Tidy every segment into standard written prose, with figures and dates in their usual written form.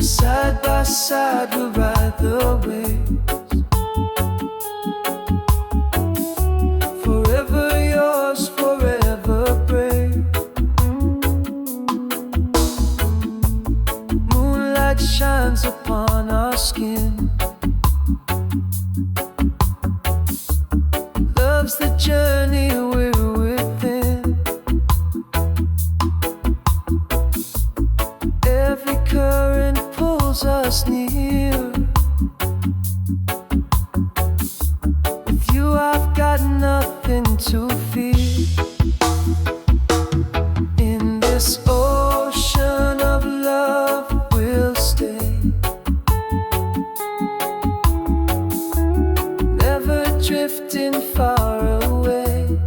Side by side we'll ride the waves. Forever yours, forever brave. Moonlight shines upon our skin. Love's the journey we're within. Every current pulls us near. With you I've got nothing to fear. In this ocean of love we'll stay, never drifting far away.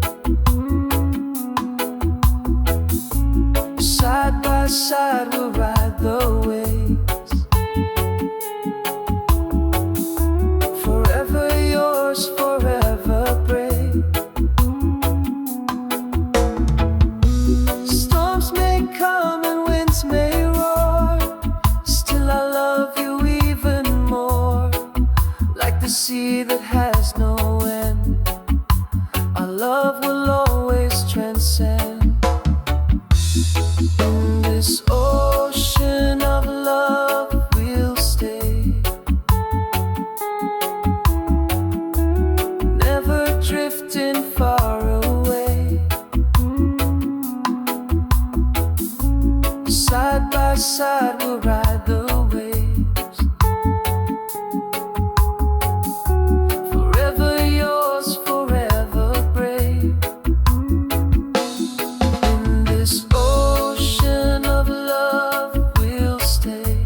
Side by side we'll ride the waves. Forever yours, forever brave. Storms may come and winds may roar, still I love you even more. Like the sea that has no end, our love will always transcend. In this ocean of love we'll stay, never drifting far away. Side by side we'll ride the waves. Forever yours, forever brave. In this ocean of love we'll stay,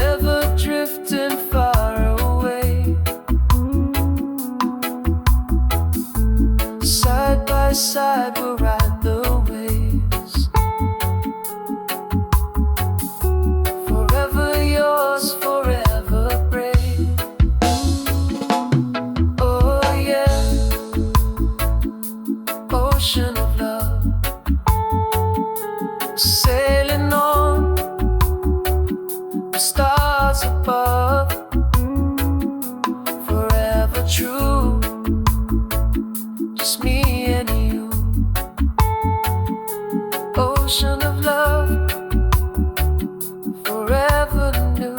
never drifting far away. Side by side we'll ride the waves. Forever yours, forever brave. Oh yeah, ocean of love, sailing on the stars above. Forever true, just me and you. Ocean of love, forever new.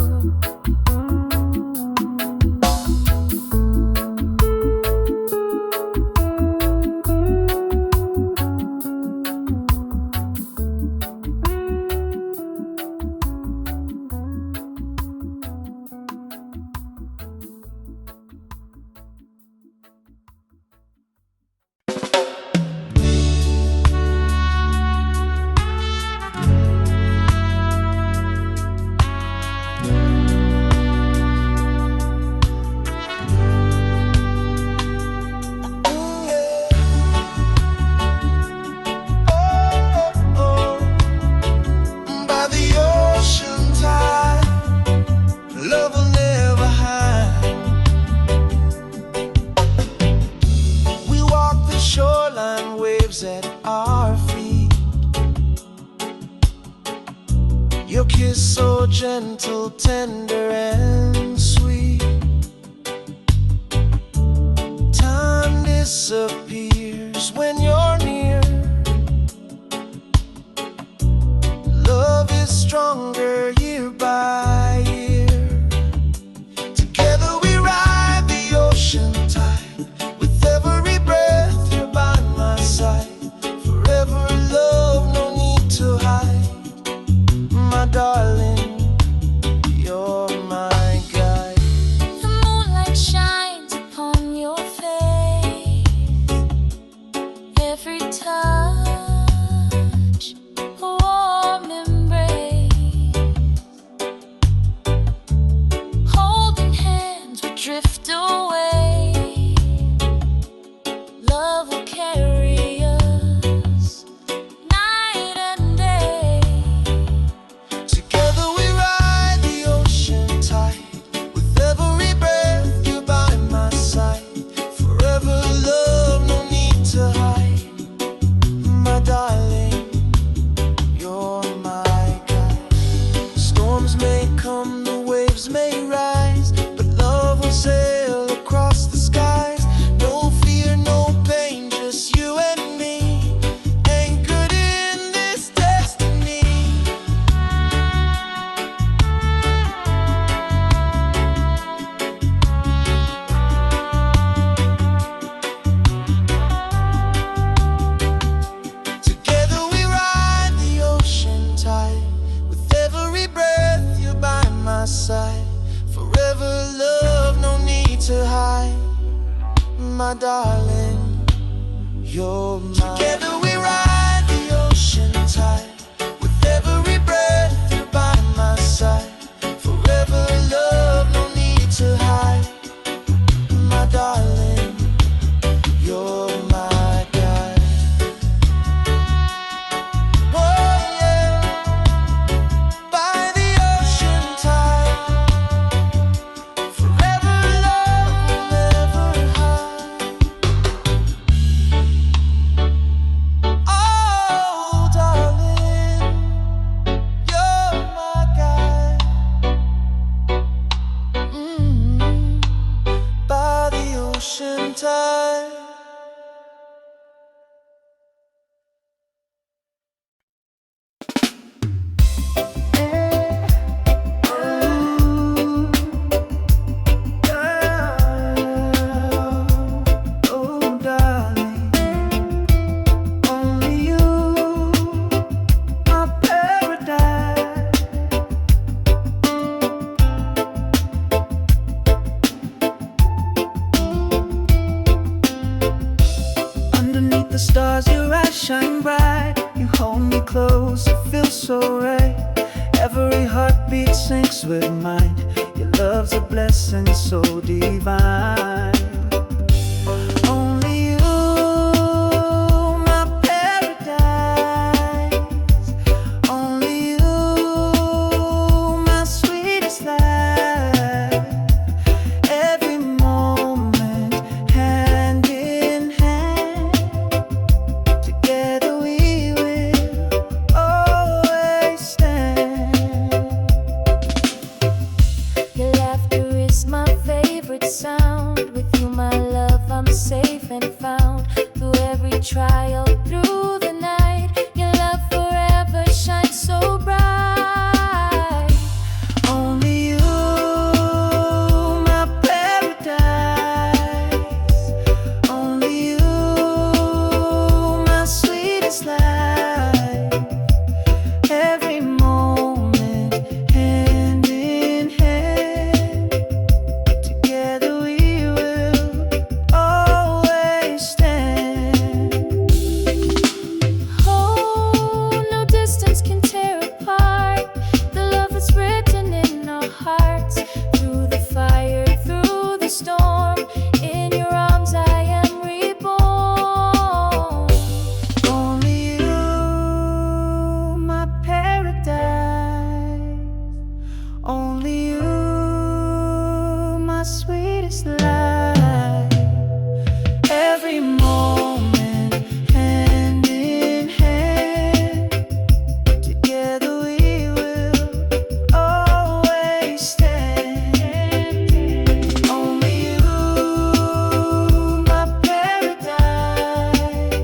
By the ocean tide, love will never hide. We walk the shoreline, waves at our feet. Your kiss so gentle, tender and sweet. Time disappears when you're near. Love is stronger year by year. Together we ride the ocean tide. With every breath you're by my side. Forever love, no need to hide. My darling, you're my guide. The moonlight shines upon your face. Every touch, a warm embrace. Holding hands, we drift away. Love will carry us night and day. Together my darling, you're mine. Together we ride the ocean tide. With every breath you're by my side. Forever love, no need to hide. My darling, you're my guide. Oh yeah, by the ocean tide. Forever love will never hide. Oh darling, you're my guide. By the ocean tide. Oh darling, only you, my paradise. Underneath the stars, your eyes shine bright. You hold me close, it feels so right. Every heartbeat syncs with mine. Your love's a blessing so divine. Only you, my paradise. Only you, my sweetest life. Every moment, hand in hand. Together we will always stand. Your laughter is my favorite sound. With you, my love, I'm safe and found. Through every trial, through the night, your love forever shines so bright. Only you, my paradise. Only you, my sweetest life. Every moment, hand in hand. Together we will always stand. Oh, no distance can tear apart the love that's written in our hearts. Through the fire, through the storm, in your arms I am reborn. Only you, my paradise. Only you, my sweetest life. Every moment, hand in hand. Together we will always stand. Only you, my paradise.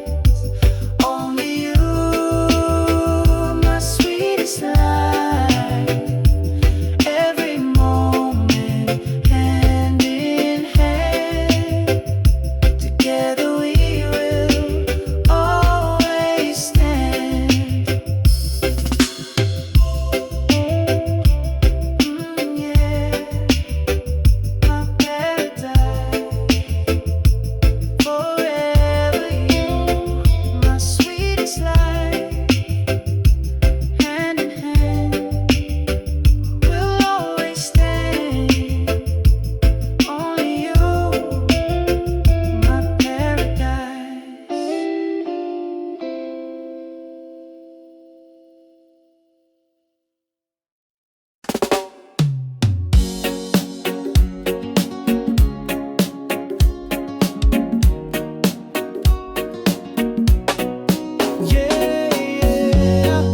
Only you, my sweetest life. Every moment, hand in hand. Together we will always stand. Yeah, my paradise. Forever you, my sweetest life. Hand in hand, we'll always stand. Only you, my paradise. Yeah, yeah.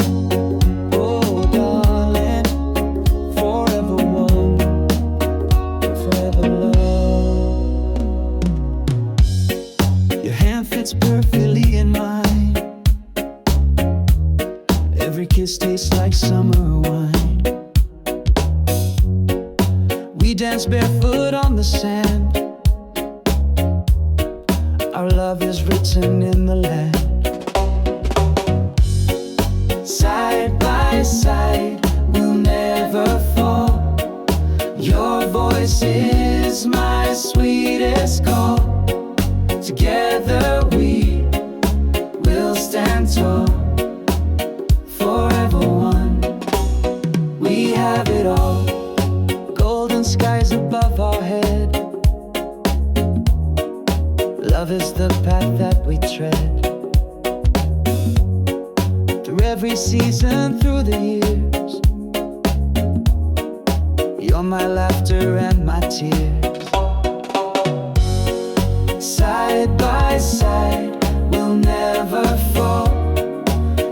Oh, darling, forever one, forever love. Your hand fits perfectly in mine. Every kiss tastes like summer wine. We dance barefoot on the sand. Our love is written in the land. Side by side, we'll never fall. Your voice is my sweetest call. through the years. You're my laughter and my tears. Side by side, we'll never fall.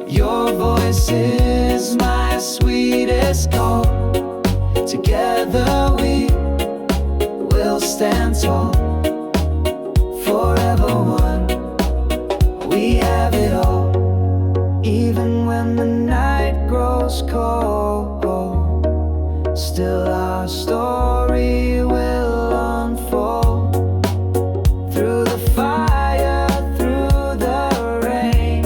Your voice is my sweetest call. Together we will stand tall. Forever one, we have it all. Even when the night grows cold, still our story will unfold. Through the fire, through the rain,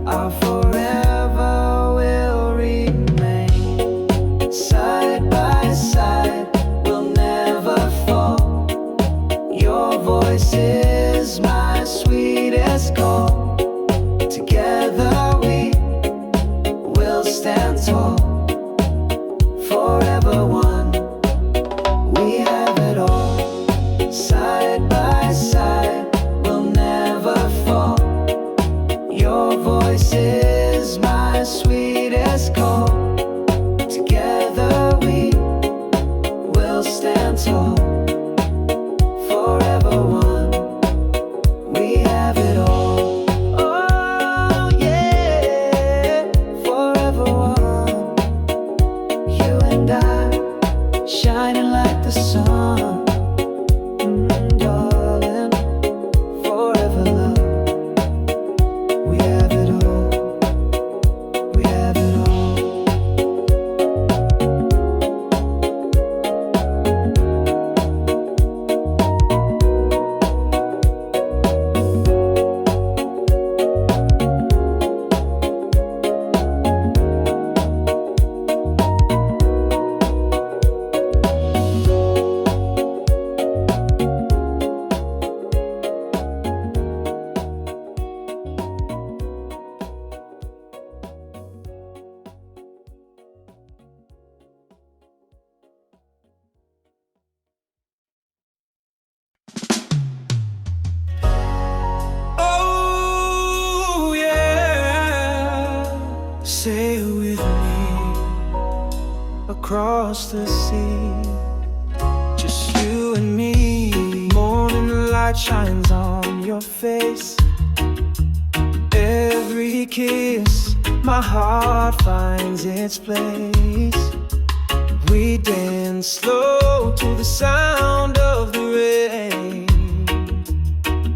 our forever will remain. Side by side, we'll never fall. Your voice is my sweetest call. Together we will stand tall. Forever one, we have it all. Side by side, we'll never fall. Your voice is my sweetest call. Together we will stand tall. Forever one, we have it all. Oh yeah, forever one. You and I, shining like the sun, darling, forever love. We have it all, we have it all. Oh yeah, say it with me. Across the sea, just you and me. Morning light shines on your face. Every kiss, my heart finds its place. We dance slow to the sound of the rain.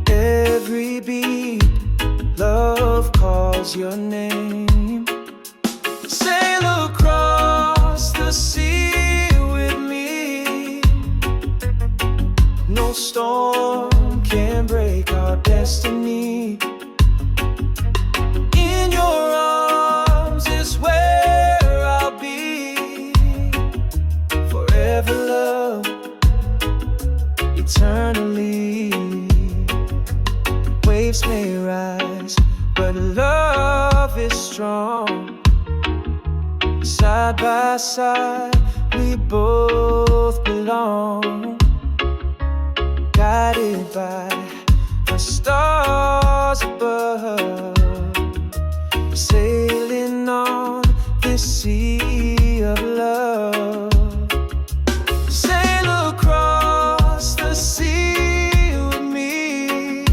Every beat, love calls your name. Sail across the sea with me. No storm can break our destiny. In your arms is where I'll be. Forever love, eternally. Waves may rise, but love is strong. Side by side, we both belong. Guided by the stars above, sailing on this sea of love. Sail across the sea with me.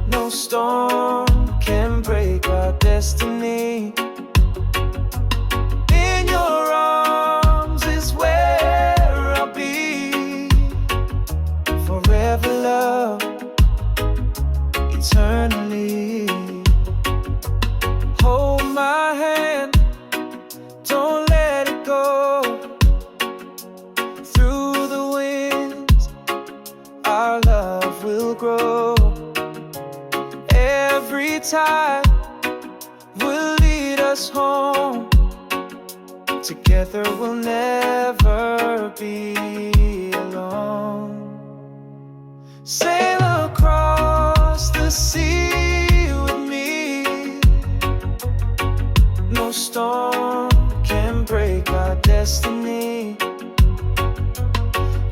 No storm can break our destiny. In your arms is where I'll be. Forever love, eternally. Hold my hand, don't let it go. Through the winds, our love will grow. Every tide will lead us home. Together we'll never be alone. Sail across the sea with me. No storm can break our destiny.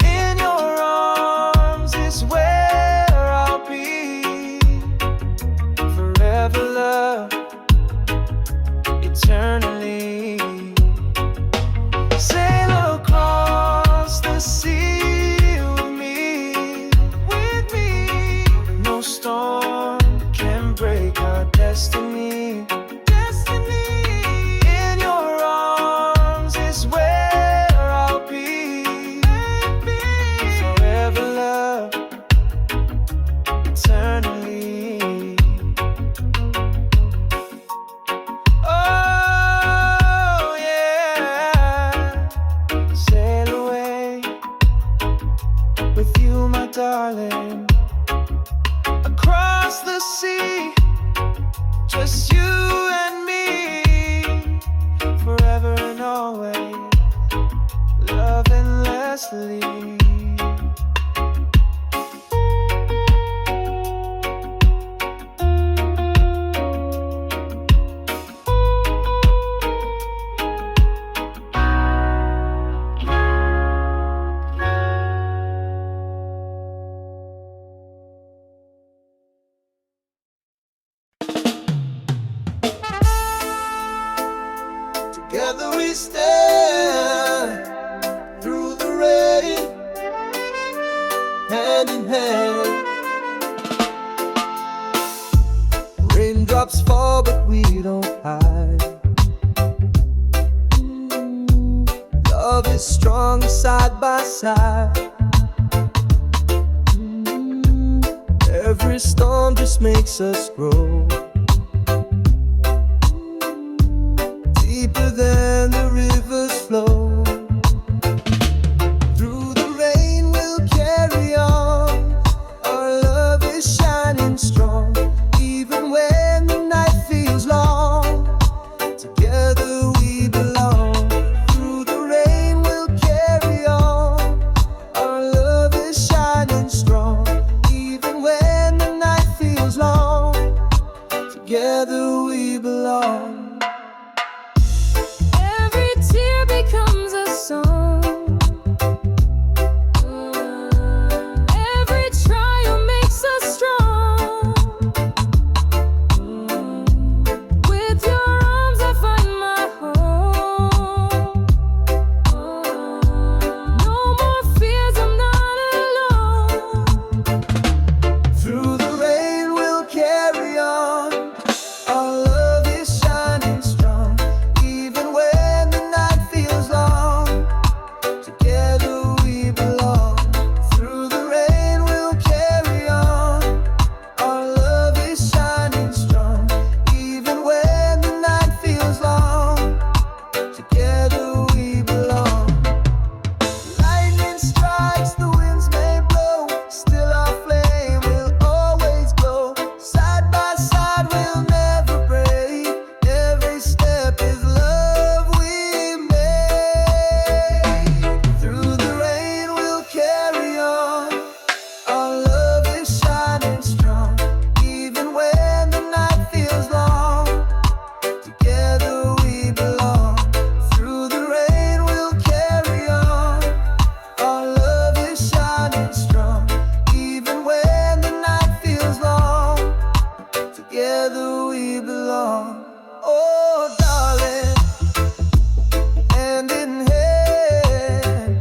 In your arms is where I'll be. Forever love, eternally. Sail across the sea with me. No storm can break our destiny. In your arms is where I'll be. Forever love, eternally. Oh yeah, sail away with you, my darling, across the sea, just you and me, forever and always, love endlessly. Together we stand through the rain, hand in hand. Raindrops fall, but we don't hide. Love is strong side by side. Every storm just makes us grow. Deeper than the rivers flow. Through the rain we'll carry on. Our love is shining strong. Even when the night feels long, together we belong. Through the rain we'll carry on. Our love is shining strong. Even when the night feels long, together we belong. Becomes a song. Every trial makes us strong. With your arms I find my home. No more fears, I'm not alone. Through the rain we'll carry on. Our love is shining strong. Even when the night feels long, together we belong. Through the rain we'll carry on. Our love is shining strong. Even when the night feels long, together we belong. Lightning strikes, the winds may blow, still our flame will always glow. Side by side we'll never break. Every step is love we make. Through the rain we'll carry on. Our love is shining strong. Even when the night feels long, together we belong. Through the rain we'll carry on. Our love is shining strong. Even when the night feels long, together we belong. Oh darling, hand in hand.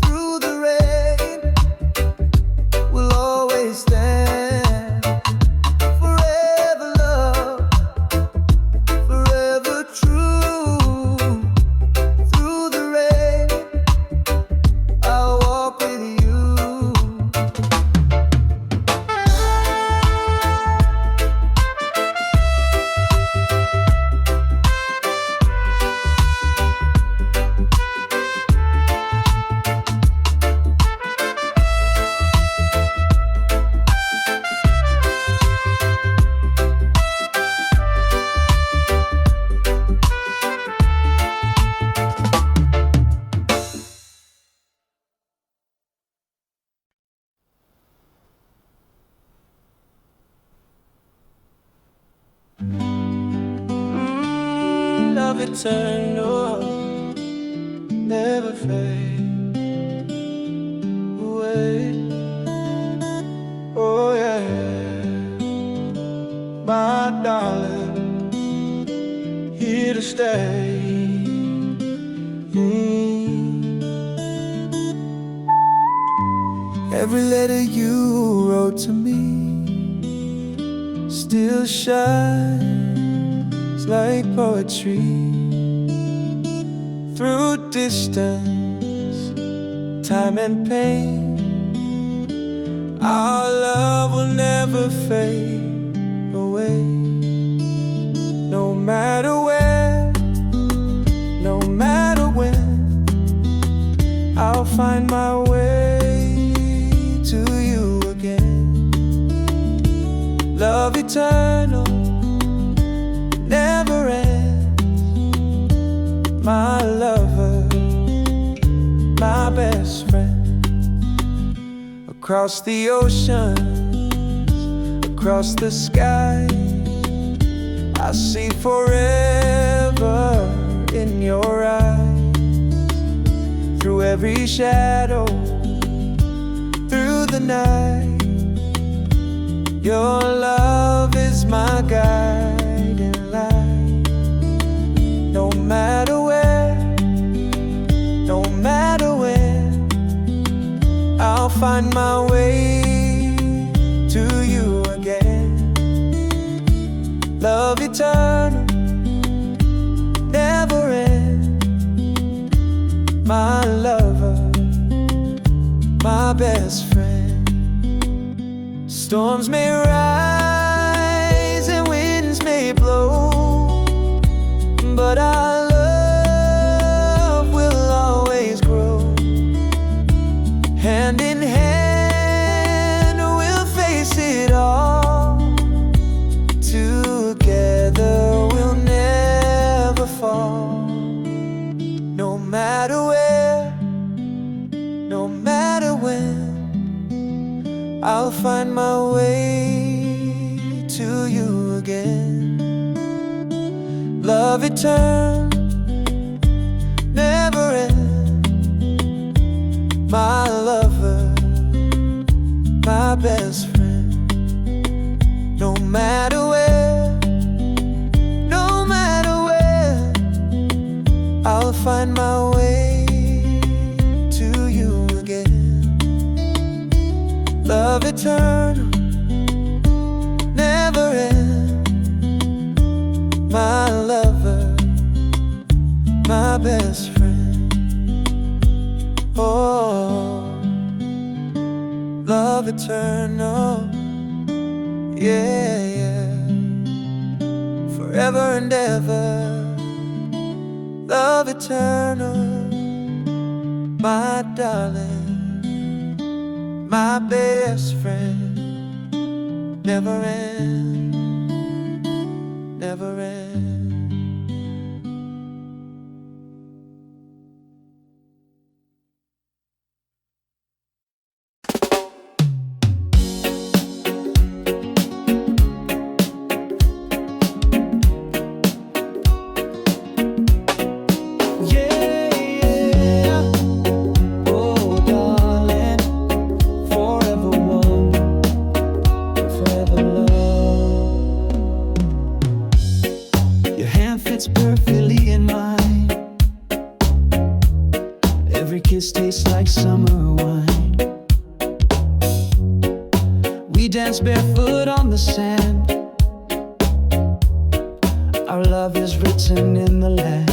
Through the rain we'll always stand. Forever love, forever true. Through the rain I'll walk with you. Love eternal, never fade away. Oh yeah, my darling, here to stay. Every letter you wrote to me still shines like poetry. Through distance, time and pain, our love will never fade away. No matter where, no matter when, I'll find my way to you again. Love eternal, never ends. My lover, my best friend. Across the oceans, across the sky, I see forever in your eyes. Through every shadow, through the night, your love is my guiding light. No matter where, no matter when, I'll find my way to you again. Love eternal, never end. My lover, my best friend. Storms may rise and winds may blow, but our love will always grow. Hand in hand, we'll face it all. Together we'll never fall. No matter where, no matter when, I'll find my way to you again. Love eternal, never end. My lover, my best friend. No matter where, no matter where, I'll find my way to you again. Love eternal, never end. My lover, my best friend. Oh, love eternal, yeah, yeah. Forever and ever. Love eternal, my darling, my best friend. Never end, never end. Perfectly in mine. Every kiss tastes like summer wine. We dance barefoot on the sand. Our love is written in the land.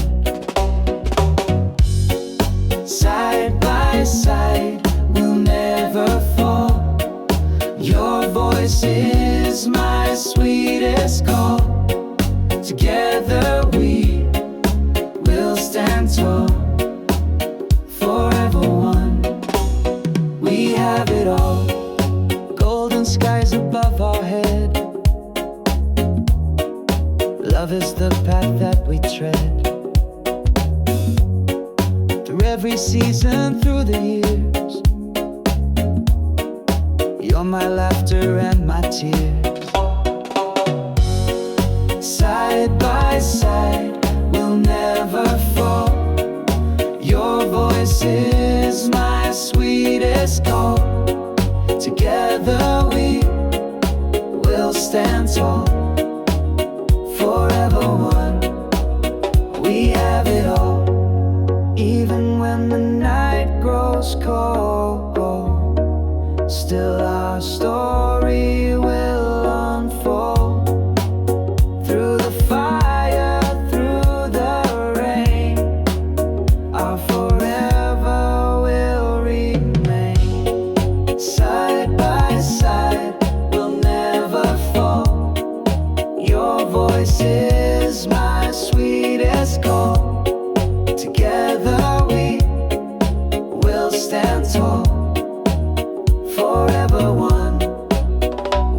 Side by side, we'll never fall. Your voice is my sweetest call. Together we will stand tall, forever one. We have it all, golden skies above our head. Love is the path that we tread. Through every season, through the years, you're my laughter and my tears. Side by side, we'll never fall. Your voice is my sweetest call. Together we will stand tall, forever one. We have it all, even when the night grows cold. Still our story will unfold. Through the fire, through the rain, our forever will remain. Side by side, we'll never fall. Your voice is my sweetest call. Together we will stand tall. Forever one,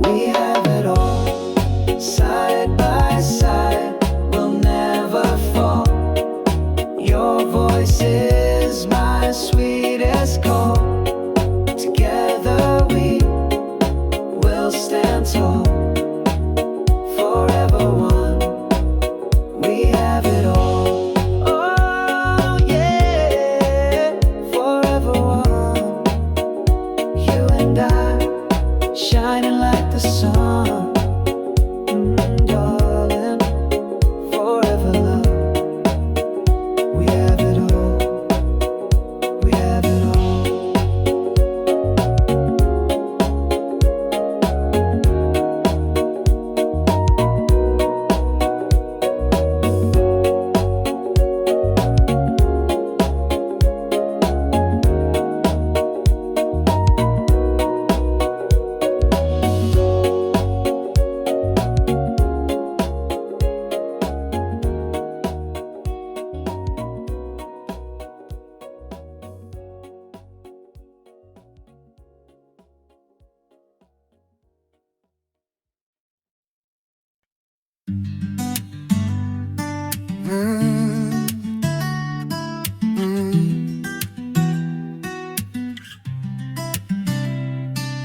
we have it all. Side by side, we'll never fall. Your voice is my sweetest call. Together we will stand tall. Forever one, we have it all. Oh yeah, forever one. You and I, shining like the sun, darling, forever love. We have it all, we have it all.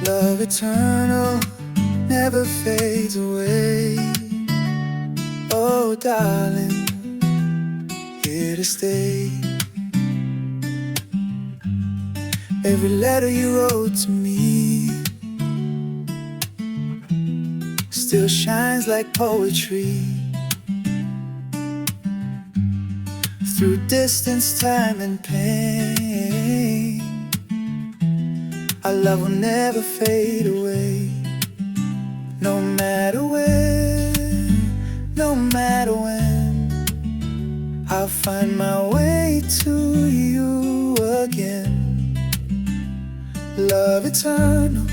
Love eternal, never fades away. Oh darling, here to stay. Every letter you wrote to me still shines like poetry. Through distance, time and pain, our love will never fade away. No matter when, no matter when, I'll find my way to you again. Love eternal,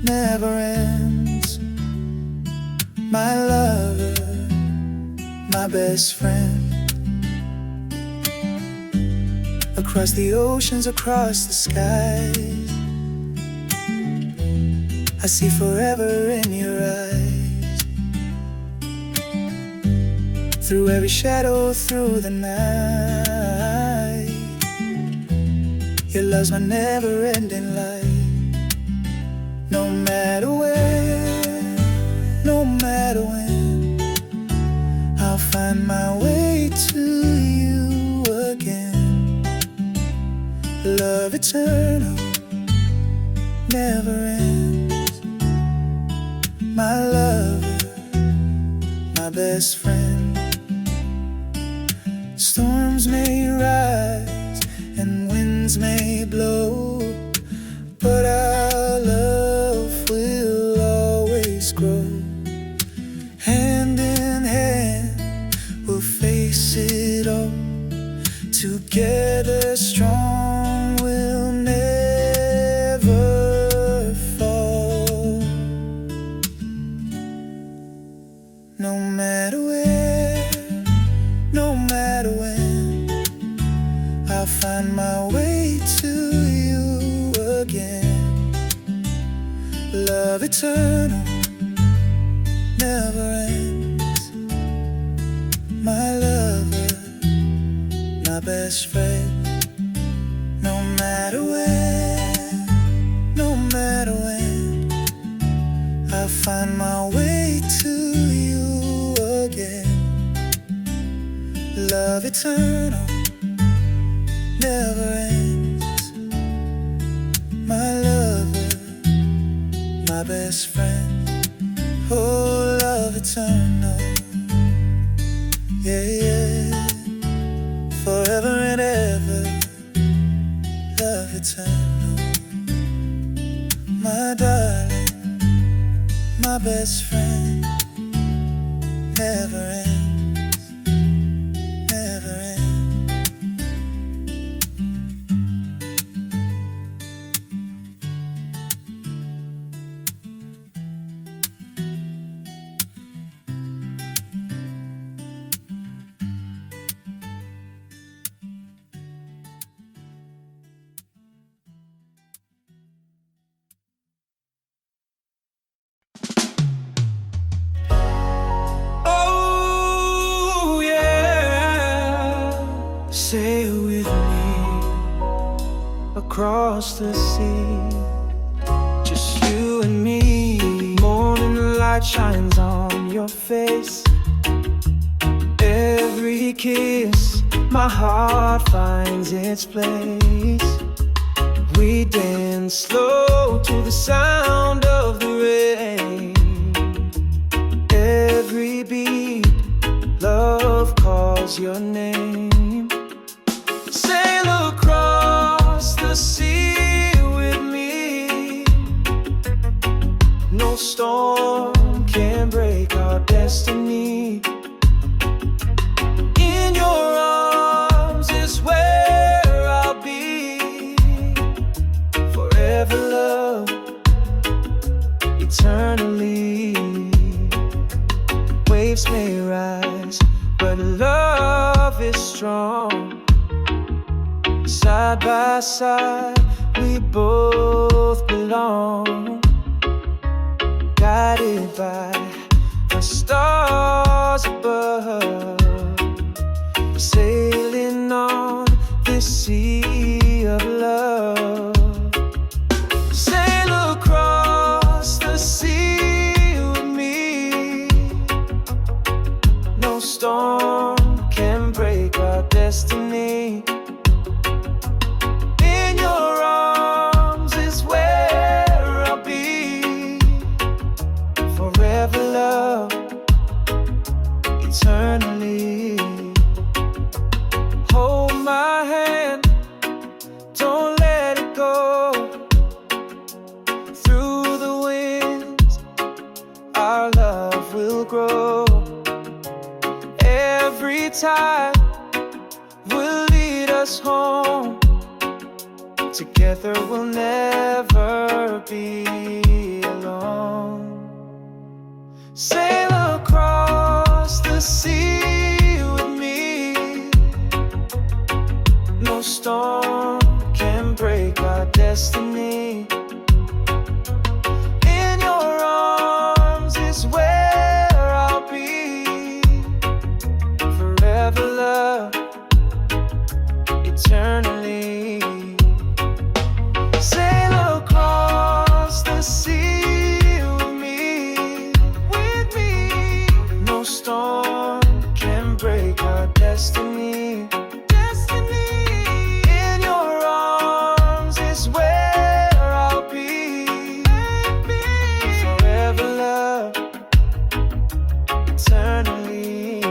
never ends. My lover, my best friend. Across the oceans, across the skies, I see forever in your eyes. Through every shadow, through the night, your love's my never-ending light. No matter where, no matter when, I'll find my way to you again. Love eternal, never ends. My lover, my best friend. Storms may rise and winds may blow, but our love will always grow. Hand in hand, we'll face it all. Together strong, we'll never fall. No matter where, no matter when, I'll find my way to you again. Love eternal, never ends. My lover, my best friend. No matter where, no matter when, I'll find my way to you again. Love eternal, never ends. My lover, my best friend. Oh, love eternal, yeah, yeah. eternal. My darling, my best friend, never ends, never ends. Oh yeah, say it with me. Across the sea, just you and me. Morning light shines on your face. Every kiss, my heart finds its place. We dance slow to the sound of the rain. Every beat, love calls your name. Sail across the sea with me. No storm can break our destiny. In your arms is where I'll be. Forever love, eternally. Waves may rise, but love is strong. Side by side, we both belong. Guided by the stars above, sailing on this sea of love. Sail across the sea with me. No storm can break our destiny. In your arms is where I'll be. Forever love, eternally. Hold my hand, don't let it go. Through the winds, our love will grow. Every tide will lead us home. Together we'll never be alone. Sail across the sea with me. No storm can break our destiny. In your arms is where I'll be. Forever love, eternally. Sail across the sea with me. No storm can break our destiny. In your arms is where I'll be. Forever love, eternally.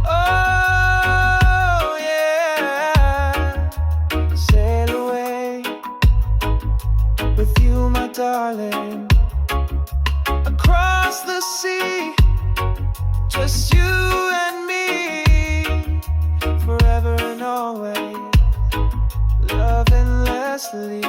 Oh yeah, sail away with you, my darling. Across the sea, just you and me. Forever and always, love endlessly.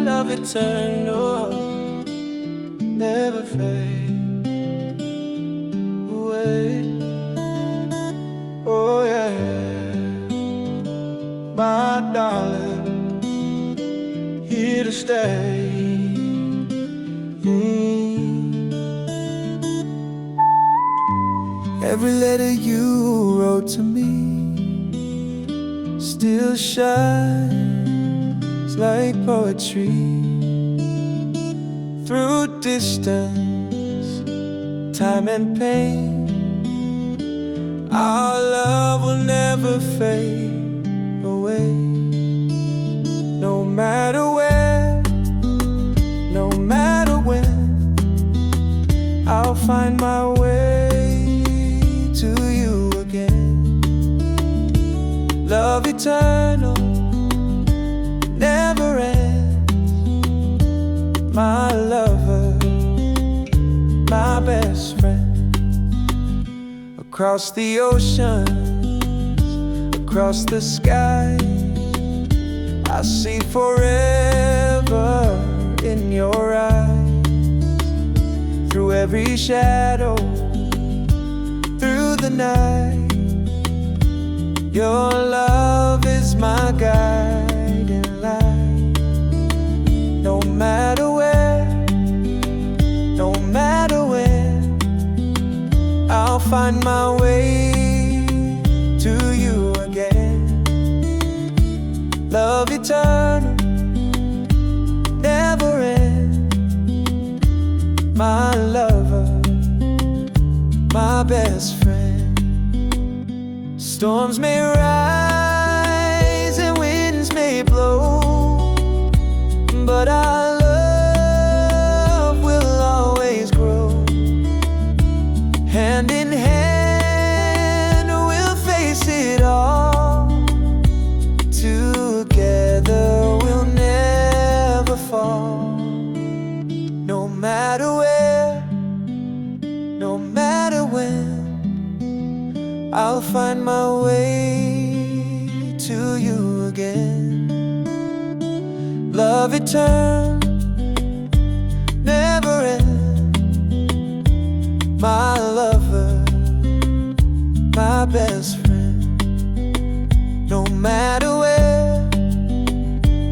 Love eternal, never fade away. Oh yeah, my darling, here to stay. Every letter you wrote to me still shines like poetry. Through distance, time and pain, our love will never fade away. No matter where, no matter when, I'll find my way to you again. Love eternal, never ends. My lover, my best friend. Across the oceans, across the sky, I see forever in your eyes. Through every shadow, through the night, your love is my guiding light. No matter where, no matter when, I'll find my way to you again. Love eternal, never end. My lover, my best friend. Storms may rise and winds may blow, but our love will always grow. Hand in hand, we'll face it all. Together, we'll never fall. No matter where, no matter when, I'll find my way to you again. Love eternal, never end. My lover, my best friend. No matter where,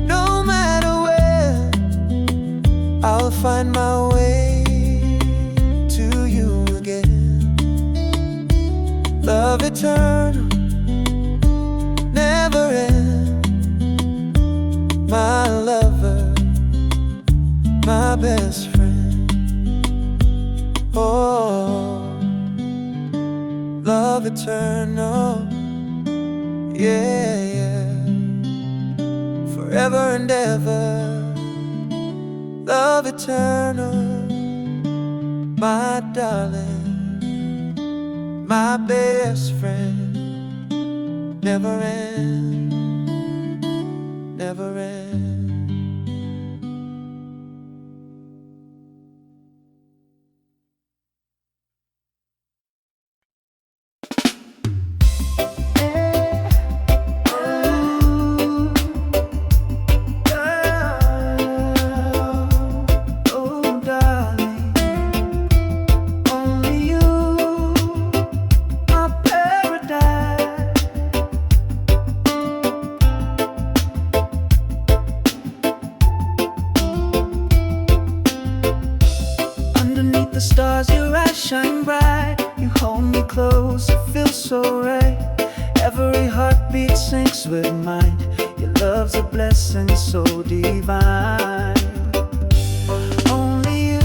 no matter where, I'll find my way to you again. Love eternal, never end. My lover, my best friend. Oh, love eternal, yeah, yeah. Forever and ever, love eternal, my darling, my best friend. Never end, never end. The stars, your eyes shine bright. You hold me close, it feels so right. Every heartbeat syncs with mine. Your love's a blessing so divine. Only you,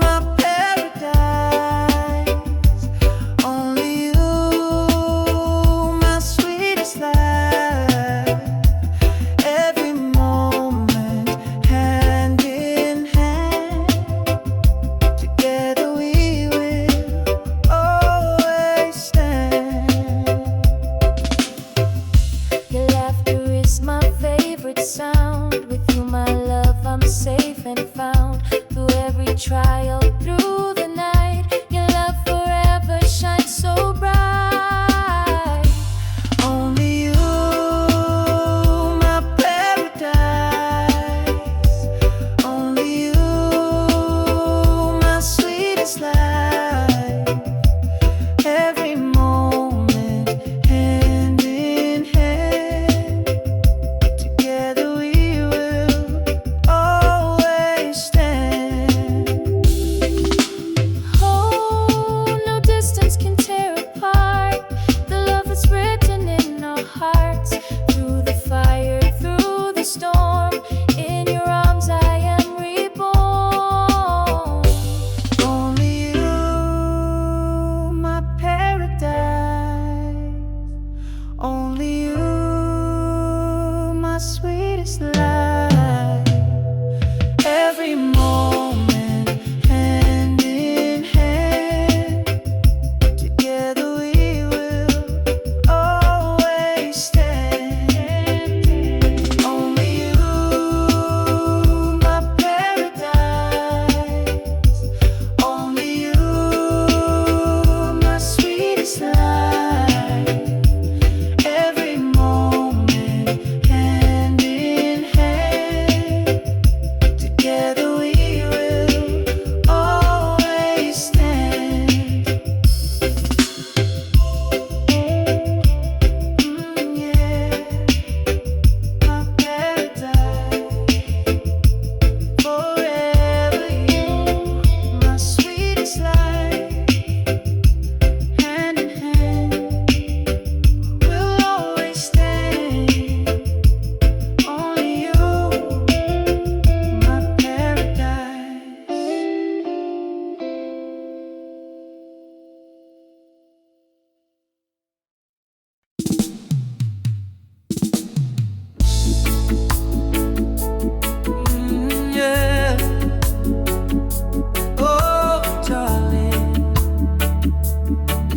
my paradise. Only you, my sweetest life. Every moment, hand in hand. Together we will always stand. Your laughter is my favorite sound. With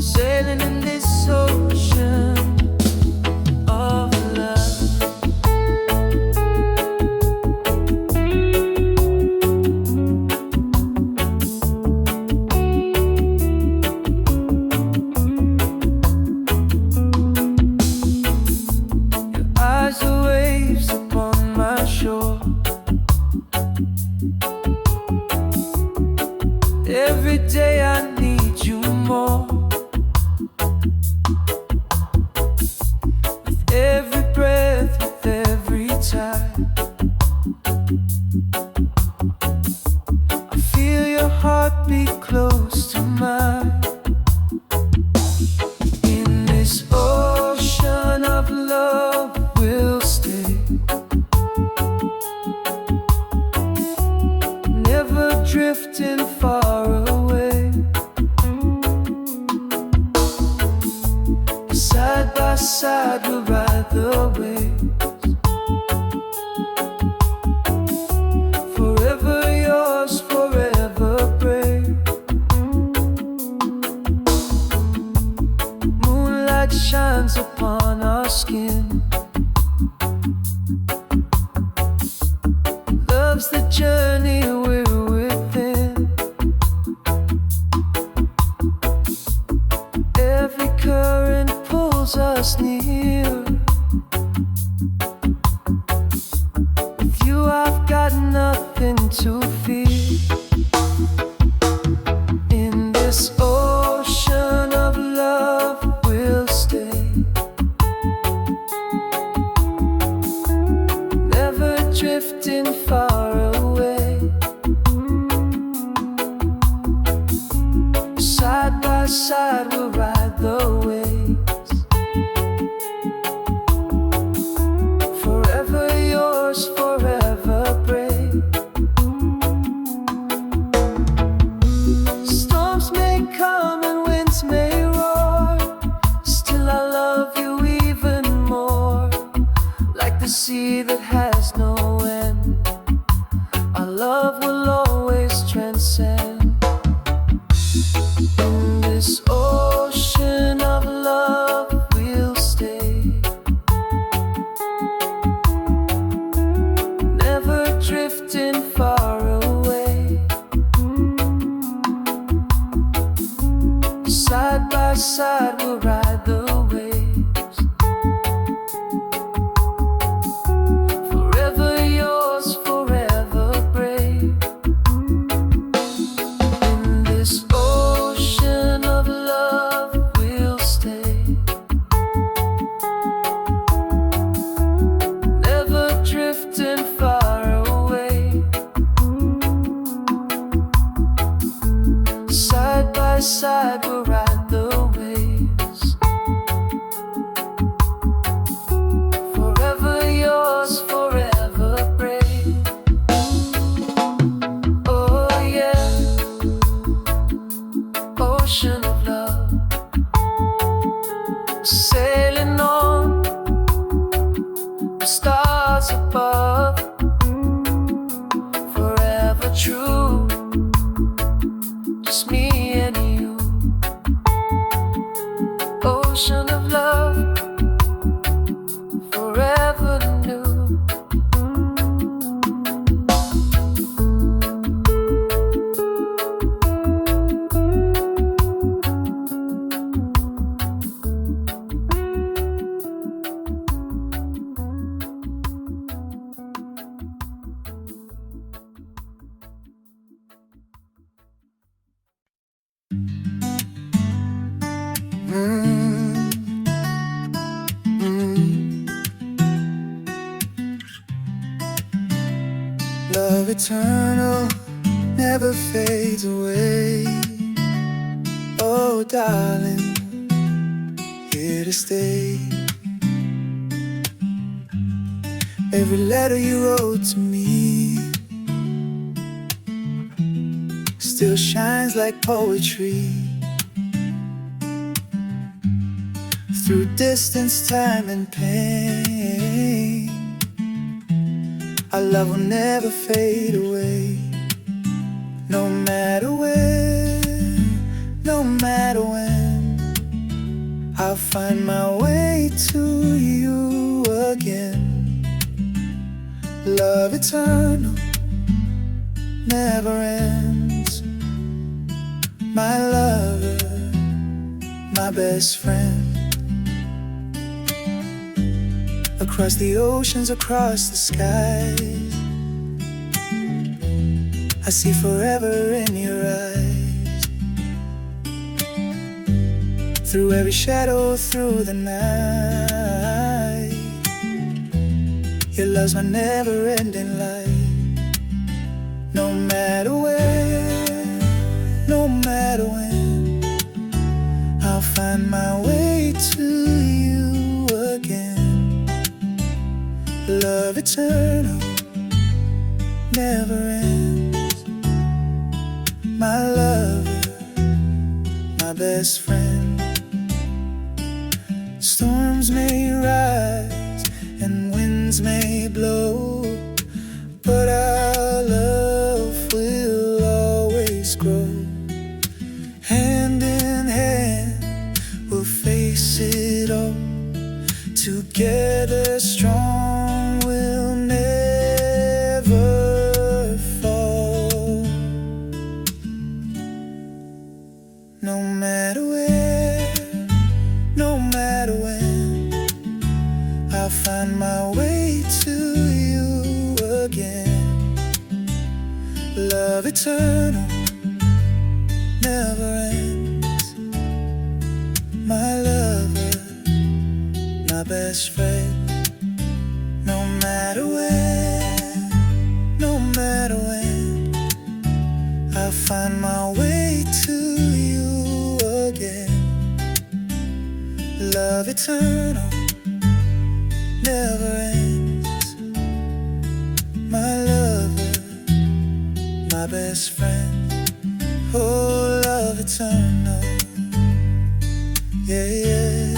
sailing in this ocean of love. Your eyes are waves upon my shore. Every day I need you more. With every breath, with every time, I feel your heartbeat close to mine. In this ocean of love we'll stay, never drifting far away. Side by side we'll ride the waves, forever yours, forever brave. Moonlight shines upon our skin. Love's the journey we're within. Every current pulls us near. With you I've got nothing to fear. In this ocean of love we'll stay, never drifting far away. Side by side we'll ride the waves, forever yours, forever brave. Storms may come and winds may roar, still I love you even more. Like the sea that has no end, our love will always transcend. In this ocean of love we'll stay, never drifting far away. Side by side we'll ride the waves, forever yours, forever brave. In this ocean of love we'll stay, never drifting far away. Side by side we'll ride the waves, forever yours, forever brave. Oh yeah, ocean of love, sailing on the stars above, forever true, just me and you. Ocean of love, forever new. Love eternal, never fades away. Oh darling, here to stay. Every letter you wrote to me still shines like poetry. Through distance, time and pain, our love will never fade away. No matter where, no matter when, I'll find my way to you again. Love eternal, never ends. My lover, my best friend. Across the oceans, across the skies, I see forever in your eyes. Through every shadow, through the night, your love's my never-ending light. No matter where, no matter when, I'll find my way to you again. Love eternal, never ends. My lover, my best friend. Storms may rise and winds may blow, but our love will always grow. Hand in hand, we'll face it all. Together strong, we'll never fall. No matter where, no matter when, I'll find my way to you again. Love eternal, never ends. My lover, my best friend. No matter where, no matter when, I'll find my way to you again. Love eternal, never ends. My lover, my best friend. Oh, love eternal, yeah, yeah.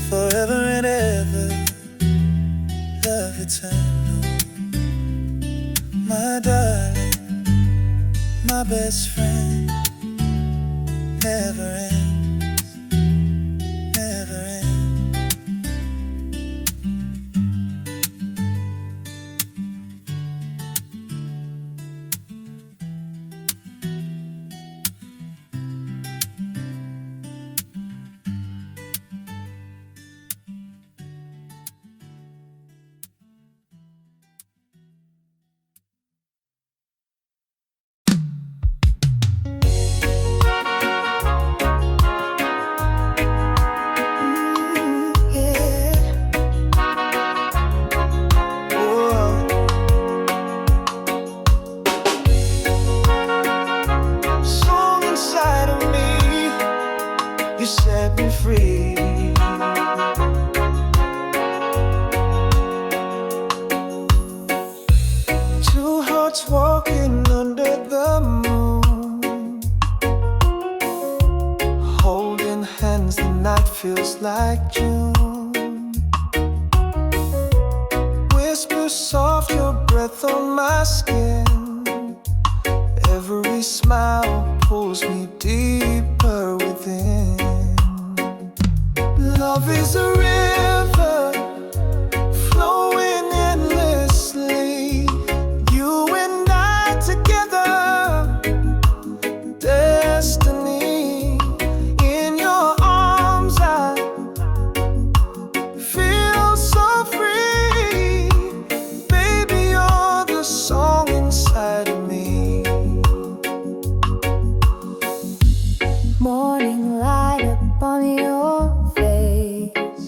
Forever and ever, love eternal. My darling, my best friend. Never ends, never ends. Set me free. Two hearts walking under the moon, holding hands, the night feels like June. Whisper soft, your breath on my skin. Every smile pulls me deeper within. Love is a river flowing endlessly. You and I together, destiny. In your arms I feel so free. Baby, you're the song inside of me. Morning light upon your face,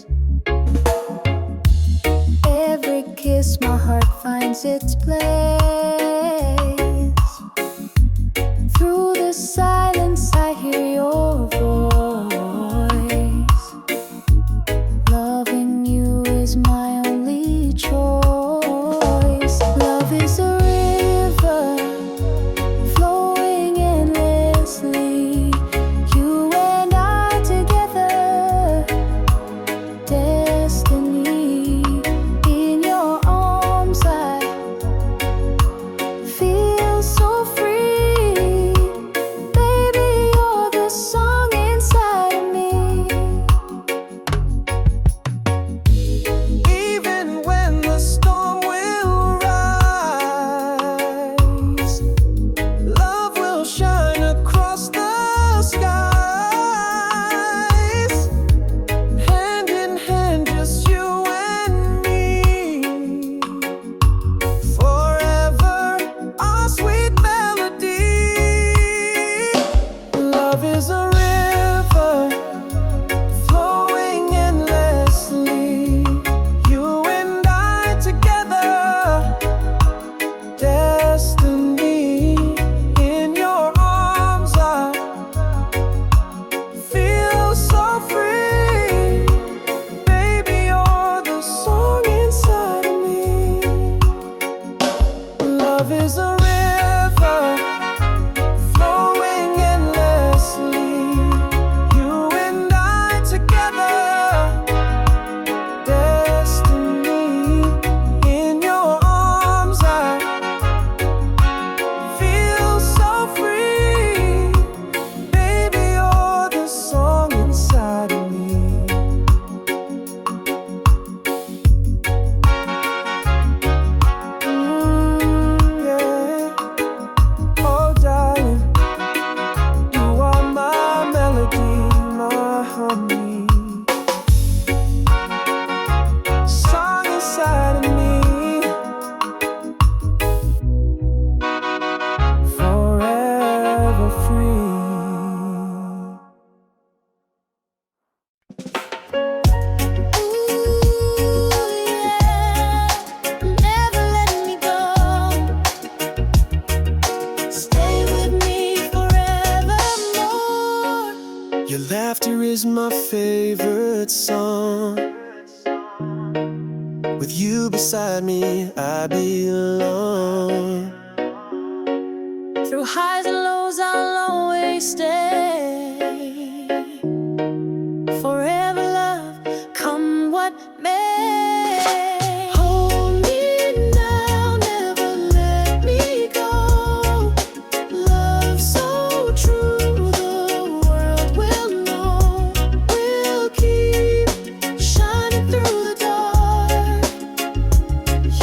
is my favorite song. With you beside me, I belong. Through highs and lows, I'll always stay. Forever love, come what may. Hold me now, never let me go. Love so true, the world will know. We'll keep shining through the dark.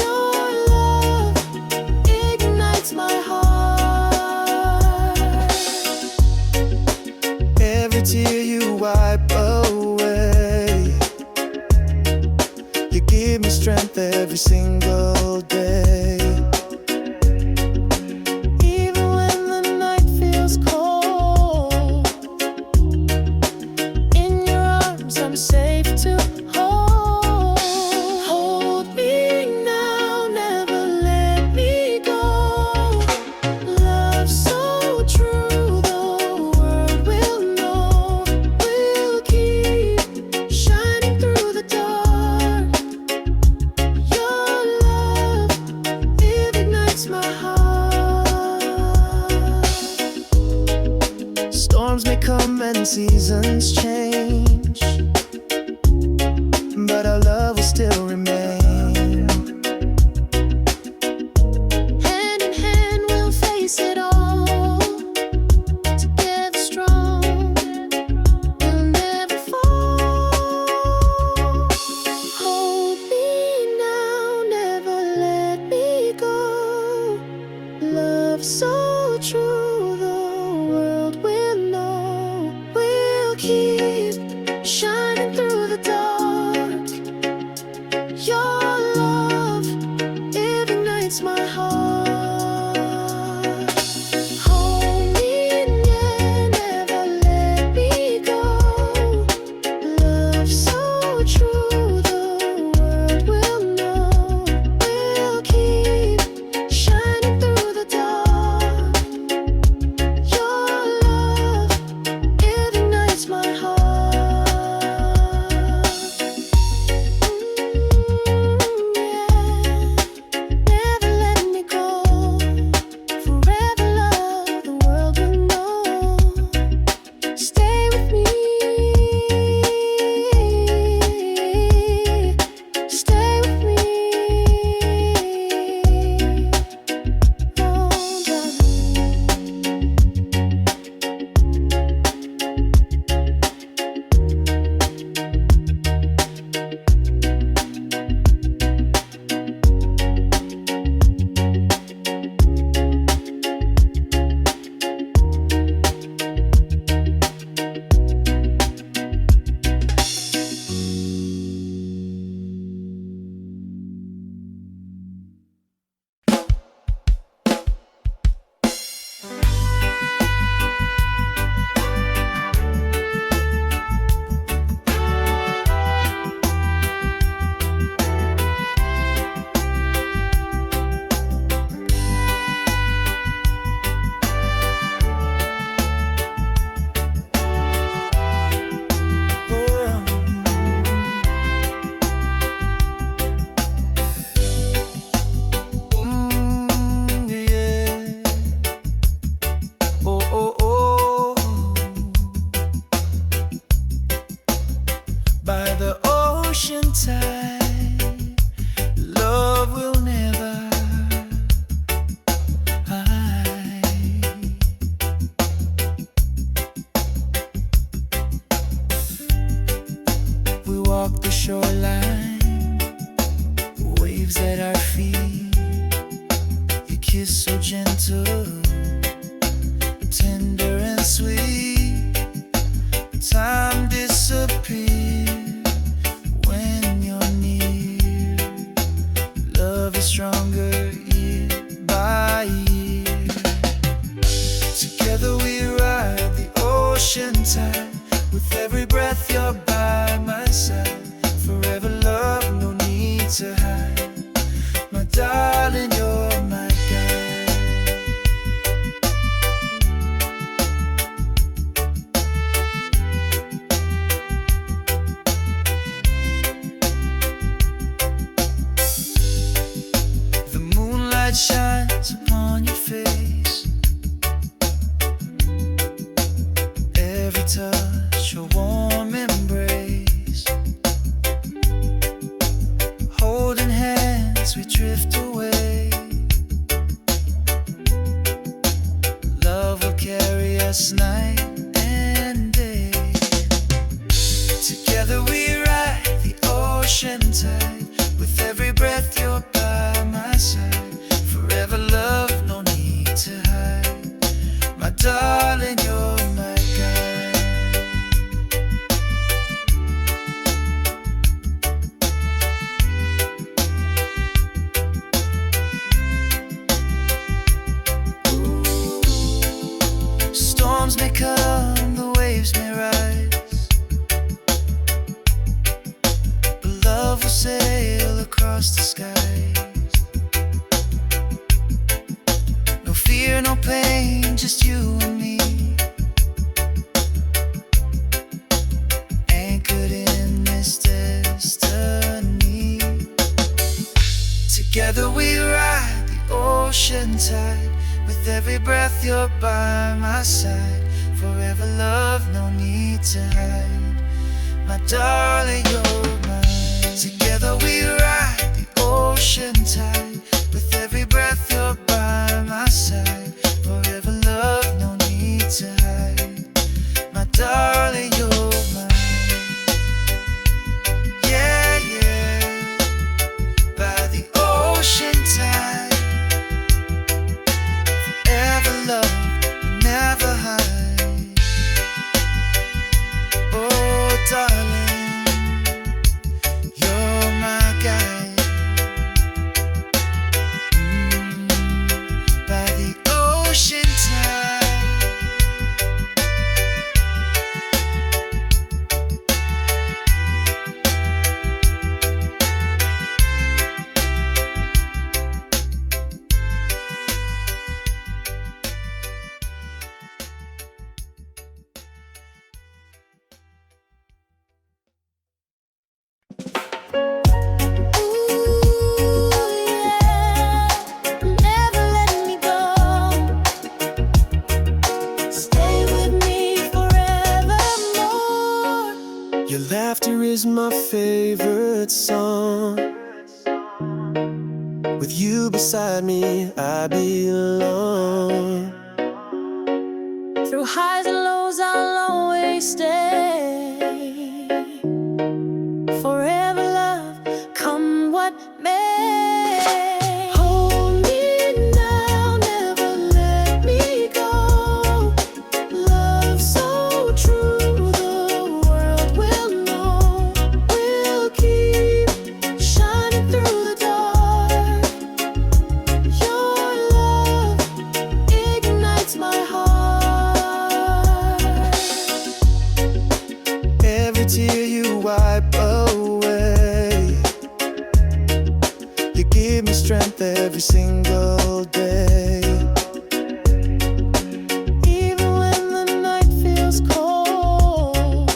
Your love ignites my heart. Every tear you wipe away, you give me strength every single day. Even when the night feels cold, in your arms I'm safe to hold. Hold me now, never let me go. Love so true, the world will know. We'll keep shining through the dark. Your love ignites my heart. Storms may come and seasons change, but our love will still remain. Hand in hand we'll face it all. Together strong, we'll never fall. Hold me now, never let me go. Love so true, the world will know. We'll keep shining through the dark. Your love ignites my heart. Hold me, yeah, never let me go. Love so true, the world will know. We'll keep shining through the dark. Your love ignites my heart. Never let me go. Forever love, the world will know. Stay with me. Stay with me. By the ocean tide, love will never hide. We walk the shoreline, waves at our feet. Your kiss so gentle, tender and sweet. Time disappears when you're near. Love is stronger year by year. Together we ride the ocean tide. With every breath you're by my side. Forever love, no need to hide. My darling, you're my guide. a warm embrace. Holding hands, we drift away. Love will carry us night and day. Together we ride the ocean tide. With every breath you're by my side. Forever love, no need to hide. My darling, you're my guide. Storms may come, the waves may rise, but love will sail across the skies. No fear, no pain, just you and me, anchored in this destiny. Together we ride the ocean tide. With every breath you're by my side. Forever love, no need to hide. My darling, you're mine. Together we ride the ocean tide. With every breath you're by my side. Forever love, no need to hide. My darling, you're mine. Yeah, yeah. By the ocean tide. Love, never hide. Oh, darling, you're my guide. By the ocean tide. Your laughter is my favorite song. With you beside me, I belong. Through highs and lows, I'll always stay. Forever love, come what may. Hold me now, never let me go. Love so true, the world will know. We'll keep shining through the dark. Your love ignites my heart. Every tear you wipe away, you give me strength every single day. Even when the night feels cold,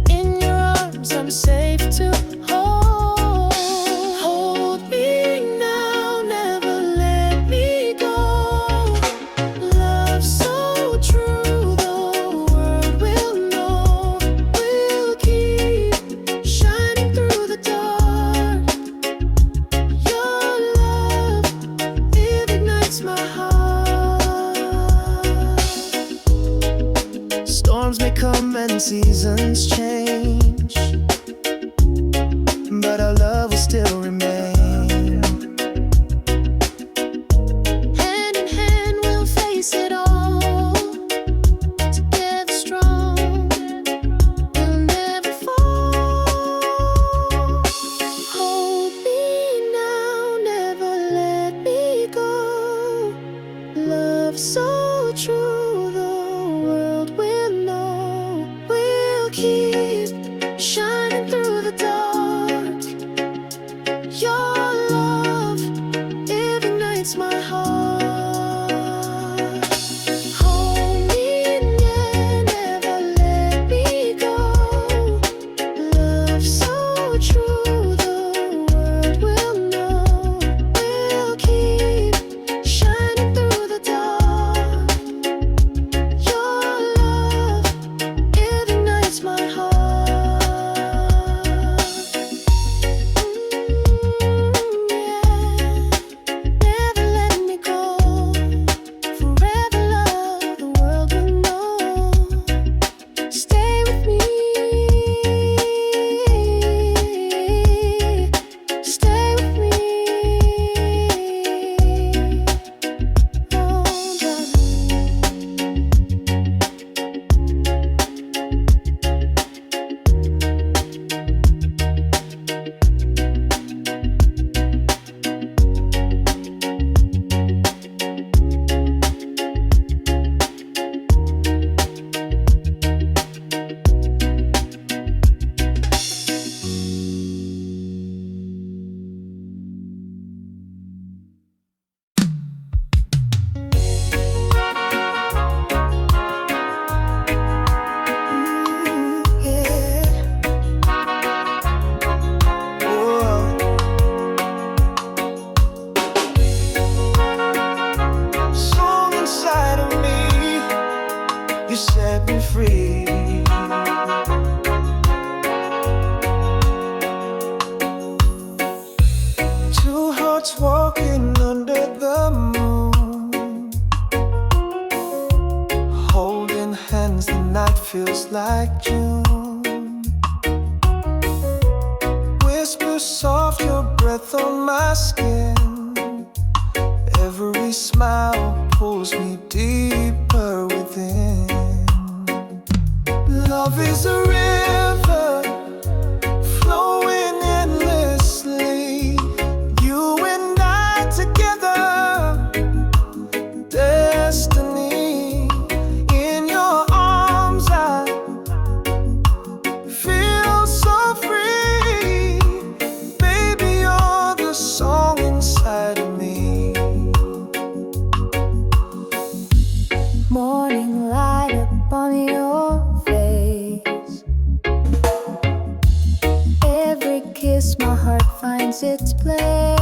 in your arms I'm safe to hold. Hold me now, never let me go. Love so true, the world will know. We'll keep shining through the dark. Your love, it ignites my heart. Storms may come and seasons change, but our love will still remain. Hand in hand, we'll face it all. Together strong, we'll never fall. Hold me now, never let me go. Love so true, the world will know. We'll keep shining through the dark. Your love, it ignites my heart. Hold me, yeah, never let me go. Love so true, the world will know. We'll keep shining through the dark. Your love, like June. Whisper soft your breath on my skin. Every smile pulls me deeper within. Love is a river flowing endlessly. You and I together, destiny. In your arms I feel so free. Baby, you're the song inside of me. Morning light upon your face. Every kiss my heart finds its place.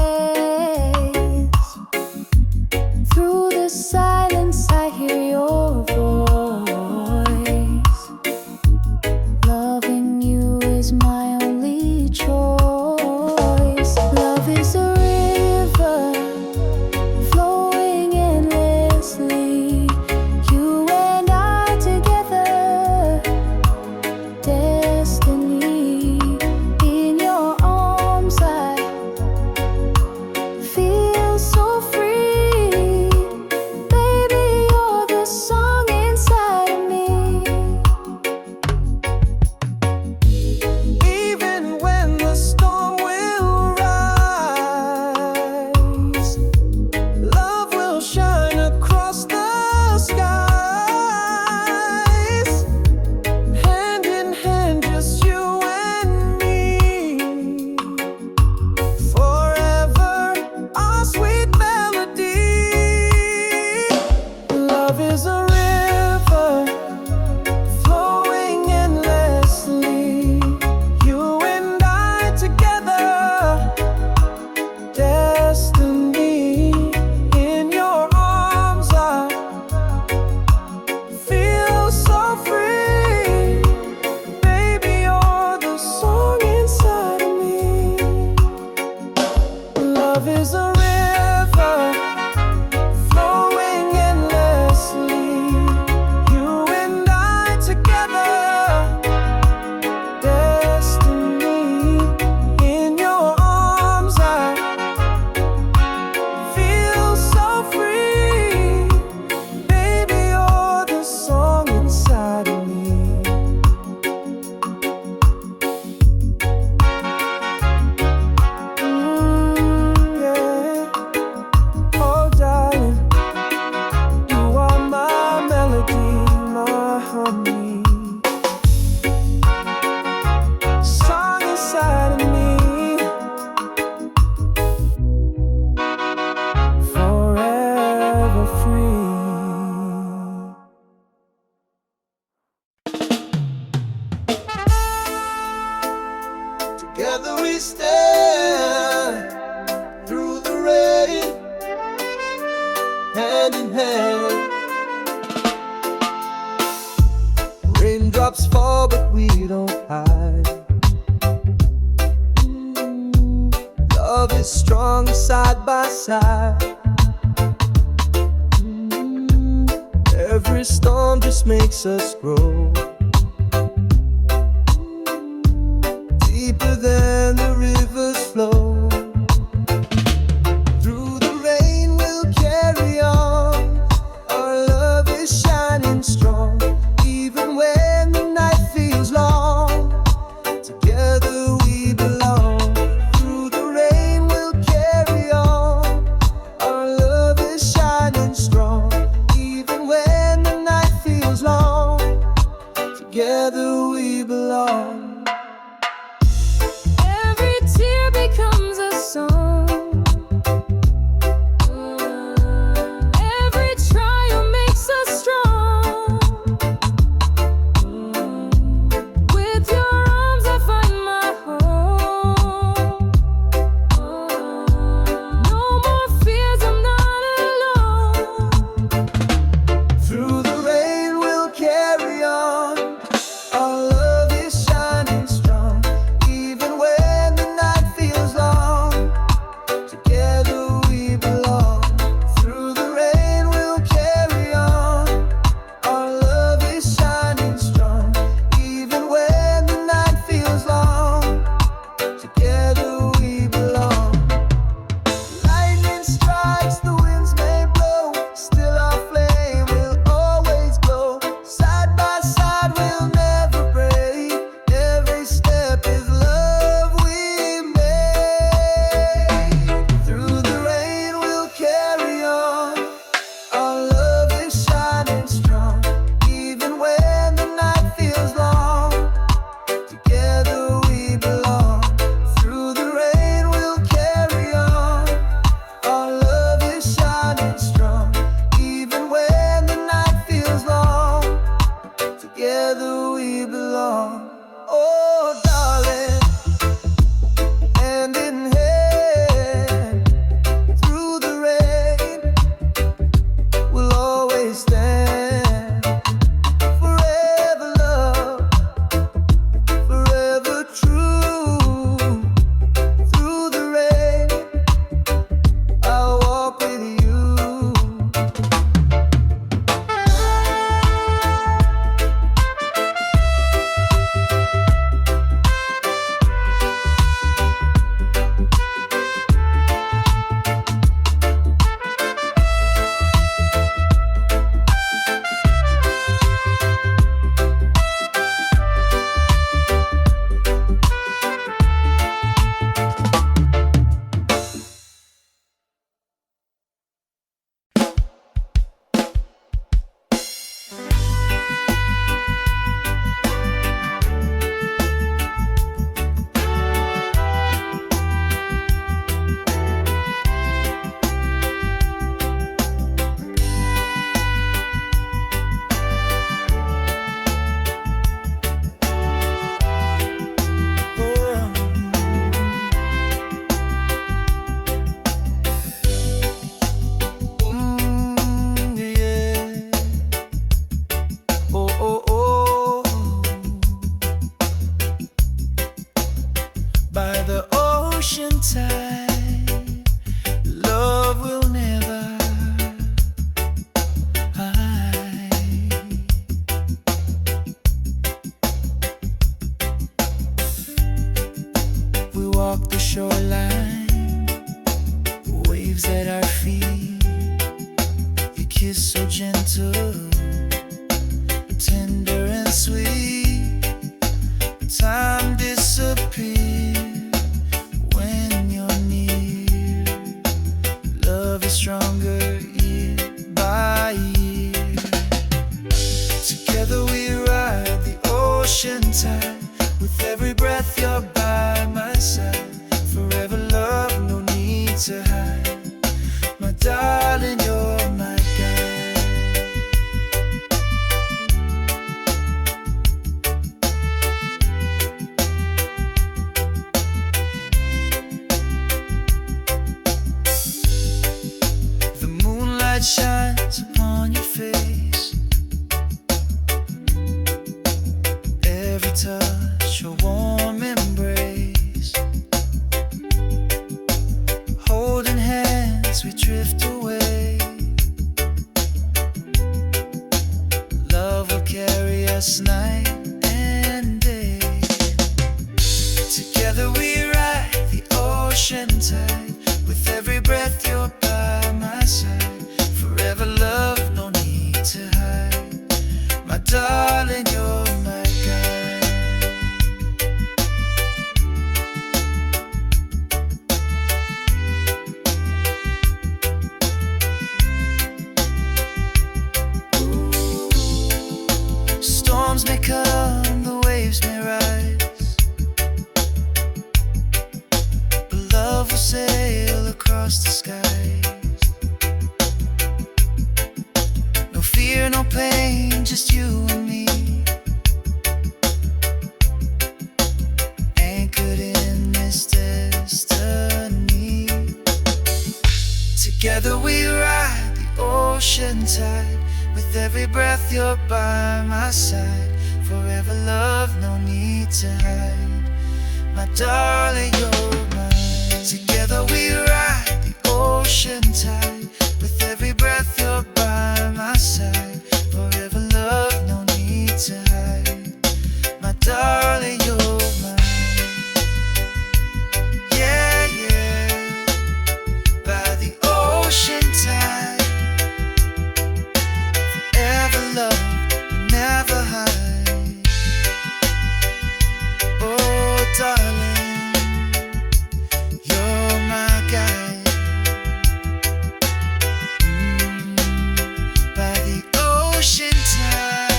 Through the silence I hear your voice. Loving you is my only choice. Love is a river flowing endlessly. You and I together, destiny. In your arms I feel so free. Baby, you're the song inside of me. Even when the storm will rise, love will shine across the skies. Hand in hand, just you and me. Forever, our sweet melody. Love is a river flowing endlessly. You and I together, destiny. In your arms I feel so free. Baby, you're the song inside of me. Love is a river flowing endlessly. You and I together, destiny. In your arms I feel so free. Baby, you're the song inside of me. Yeah. Oh, darling, you are my melody, my harmony. Song inside of me. Forever free. Together we stand through the rain, hand in hand. Raindrops fall, but we don't hide. Love is strong side by side. Every storm just makes us grow deeper than the rivers flow. Through the rain we'll carry on. Our love is shining strong. Even when the night feels long, together we belong. Through the rain we'll carry on. Our love is shining strong. Even when the night feels long, together we belong. Every tear becomes a song. Every trial makes us strong. With your arms I find my home. No more fears, I'm not alone. Through the rain we'll carry on. Our love is shining strong. Even when the night feels long, walk the shoreline, waves at our feet, your kiss so gentle, tender and sweet. Time disappears when you're near. Love is stronger year by year. Together we ride the ocean tide. With every breath you're by my side. Forever love, no need to hide. My darling, you're my guide. The moonlight shines upon your face. Every touch, a warm embrace. Holding hands, we drift away. Love will carry us night and day. Together we ride the ocean tide. With every breath you're by my side. Forever love, no need to hide. My darling, you're my guide. Storms may come, the waves may rise, but love will sail across the skies. No fear, no pain, just you and me, anchored in this destiny. Together we ride the ocean tide. With every breath you're by my side. Forever love, no need to hide. My darling, you're mine. Together we ride the ocean tide. With every breath you're by my side. Forever love, no need to hide. My darling, you're mine. Yeah, yeah. By the ocean tide. Love, never hide. Oh, darling, you're my guide. By the ocean tide.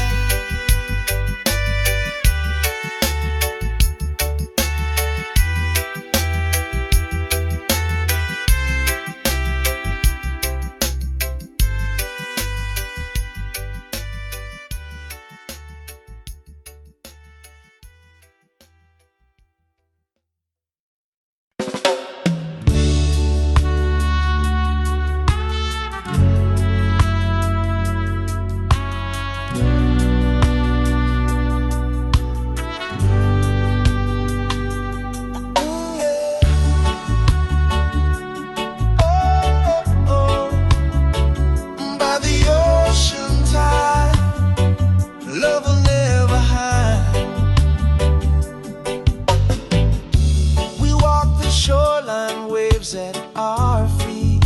At our feet,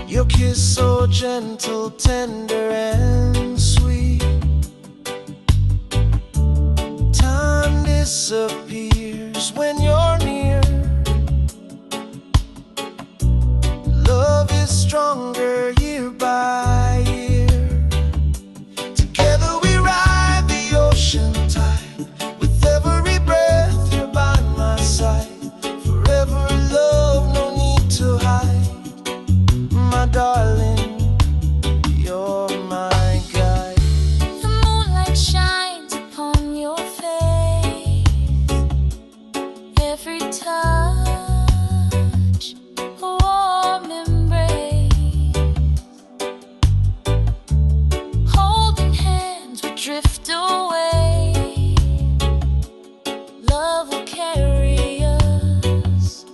your kiss so gentle, tender and sweet. Time disappears when you're near. Love is stronger year by year. Together we ride the ocean tide. With every breath you're by my side. Forever love, no need to hide. My darling, you're my guide. The moonlight shines upon your face. Every touch, a warm embrace. Holding hands, we drift away. Love will carry us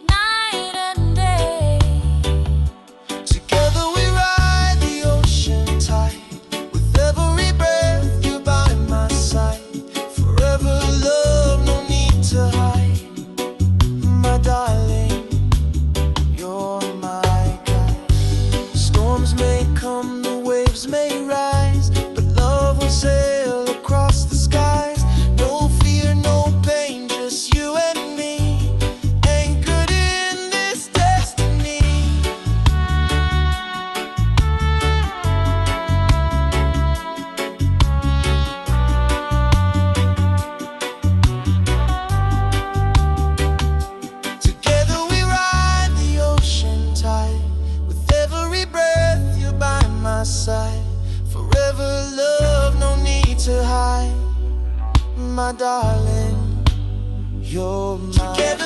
night and day. Together we ride the ocean tide. With every breath you're by my side. Forever love, no need sail across the skies. No fear, no pain, just you and me, anchored in this destiny. Together we ride the ocean tide. With every breath, you're by my side. Forever love, no need to hide. My darling, you're mine. Together